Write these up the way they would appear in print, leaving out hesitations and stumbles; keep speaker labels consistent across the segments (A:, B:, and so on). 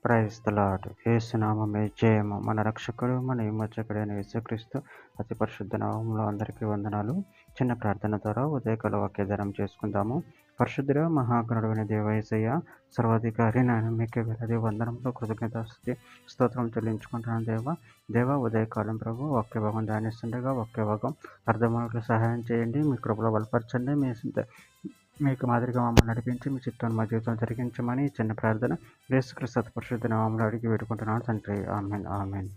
A: Praise the lord. యేసునామమే జయము. మన రక్షకుడు, మన విమోచకుడైన యేసుక్రీస్తు అతి పరిశుద్ధ నామములో అందరికీ వందనాలు. చిన్న ప్రార్థన ద్వారా ఉదయకాల వాక్యధారం చేసుకుందాము. పరిశుద్ధుడ మహాగణుడైన దేవ యేసయ్య, సర్వాధికారి నాయన మీకే వేలాది వందనంలో కృతజ్ఞతాస్తుతి స్తోత్రం చెల్లించుకుంటున్నాను దేవ ఉదయకాలం ప్రభు వాక్య భాగం ధ్యానిస్తుండగా వాక్య భాగం అర్థమవులకు సహాయం చేయండి. మీ కృపలో బలపరచండి. మీకు మాదిరిగా మమ్మల్ని నడిపించి మీ చిత్తాన్ని మా జీవితం జరిగించమని చిన్న ప్రార్థన యేసుక్రీస్తు పరిశుద్ధ నామములో అడిగి వేడుకుంటున్నాను తండ్రి. Amen amen.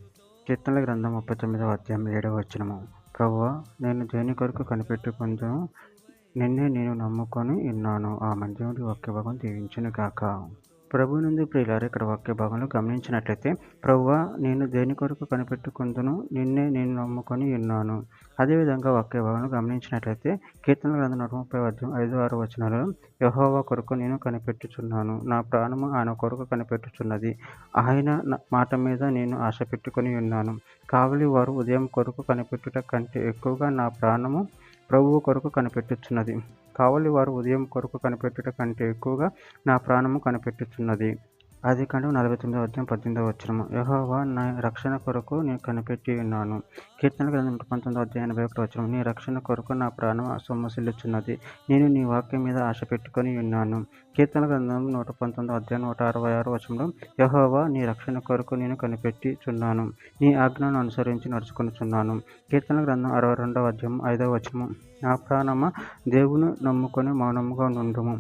A: కీర్తనల గ్రంథం 39వ అధ్యాయం 7వ వచనము. ప్రభువా, నేను దేని కొరకు కనిపెట్టుకుందును, నిన్నే నేను నమ్ముకొని ఉన్నాను. ఆమెన్. దేవుడి వాక్య భాగం దీవించును గాక. ప్రభు నుండి ప్రియులారు ఇక్కడ వాక్య భాగంలో గమనించినట్లయితే, ప్రభువా, నేను దేని కొరకు కనిపెట్టుకుందును, నిన్నే నేను నమ్ముకొని ఉన్నాను. అదేవిధంగా వాక్య భాగంలో గమనించినట్లయితే కీర్తన గ్రంథం 130వ అధ్యాయం 5-6 వచనాలలో, యెహోవా కొరకు నేను కనిపెట్టుచున్నాను, నా ప్రాణము ఆయన కొరకు కనిపెట్టుచున్నది, ఆయన మాట మీద నేను ఆశ పెట్టుకొని ఉన్నాను. కావలి వారు ఉదయం కొరకు కనిపెట్టుట కంటే ఎక్కువగా నా ప్రాణము ప్రభువు కొరకు కనిపెట్టుచున్నది. కావలి వారు ఉదయం కొరకు కనిపెట్టుట కంటే ఎక్కువగా నా ప్రాణము కనిపెట్టుచున్నది. ఆదికాండం 49వ అధ్యాయం 18వ వచనము. యెహోవా నా రక్షణ కొరకు నేను కనిపెట్టి ఉన్నాను. కీర్తన గ్రంథం 19వ అధ్యాయం 81వ వచనం. నీ రక్షణ కొరకు నా ప్రాణం సొమ్మసిల్లుచున్నది, నేను నీ వాక్యం మీద ఆశ పెట్టుకొని ఉన్నాను. కీర్తన గ్రంథం 119వ అధ్యాయం 166వ వచనంలో, యెహోవా నీ రక్షణ కొరకు నేను కనిపెట్టుచున్నాను, నీ ఆజ్ఞను అనుసరించి నడుచుకొనుచున్నాను. కీర్తన గ్రంథం 62వ అధ్యాయం 5వ వచనం. నా ప్రాణమా, దేవుని నమ్ముకొని మౌనముగా నుండుము,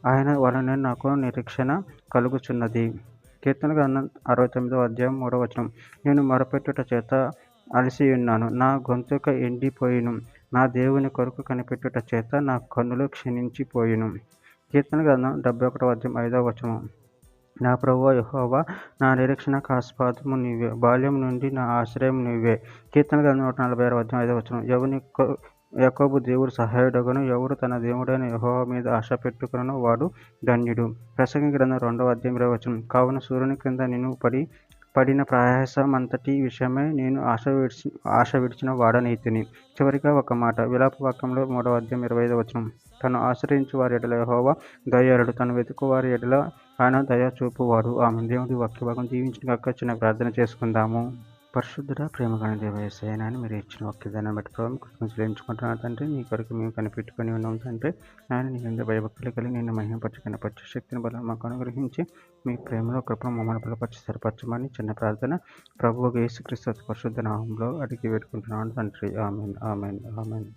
A: ఆయన వలన నాకు నిరీక్షణ కలుగుచున్నది. కీర్తన గ్రంథం 69వ అధ్యాయం 3వ వచనం. నేను మొరపెట్టుట చేత అలసి ఉన్నాను, నా గొంతుక ఎండిపోయిను, నా దేవుని కొరకు కనిపెట్టుట చేత నా కన్నులు క్షీణించిపోయిను. కీర్తన గ్రంథం 71వ అధ్యాయం 5వ వచనం. నా ప్రభువా యెహోవా, నా నిరీక్షణకు ఆస్పదము నీవే, బాల్యం నుండి నా ఆశ్రయం నీవే. కీర్తన గ్రంథం 146వ అధ్యాయం 5వ వచనం. యాకోబు దేవుడు సహాయుడగును, ఎవడు తన దేవుడైన యెహోవా మీద ఆశ పెట్టుకొనునో వాడు ధన్యుడు. ప్రసంగి గ్రంథం 2వ అధ్యాయం 20వ వచనం. కావున సూర్యుని క్రింద నేను పడిన ప్రయాసమంతటి విషయమై నేను ఆశ విడిచిన వాడనైతిని. చివరిగా ఒక మాట, విలాప వాక్యంలో 3వ అధ్యాయం 25వ వచనం. తను ఆశ్రయించు వారి ఎడల యెహోవా దయాళుడు, తను వెతుకు వారి ఎడల ఆయన దయ చూపువాడు. ఆమె. దేవుడి వాక్య భాగం దీవించిన గాక. చిన్న ప్రార్థన చేసుకుందాము. పరిశుద్ధుడ ప్రేమగల దేవ యేసయ్య, మీరు ఇచ్చిన వాక్యదాన్ని బట్టి ప్రభావం కృతజ్ఞతలు చెల్లించుకుంటున్నాను తండ్రి. నీ కొరకు మేము కనిపెట్టుకొని ఉన్నాం తండ్రి. ఆయన నీ మీద భయభక్తులు కలిగి నిన్ను మహిమపరచు శక్తిని బలం మాకు అనుగ్రహించి మీ ప్రేమలో కృపను మమ్మల్ని బలపరిచి స్థిరపరచమని చిన్న ప్రార్థన ప్రభువు యేసుక్రీస్తు పరిశుద్ధ నామములో అడిగి వేడుకుంటున్నాను తండ్రి. Amen amen amen.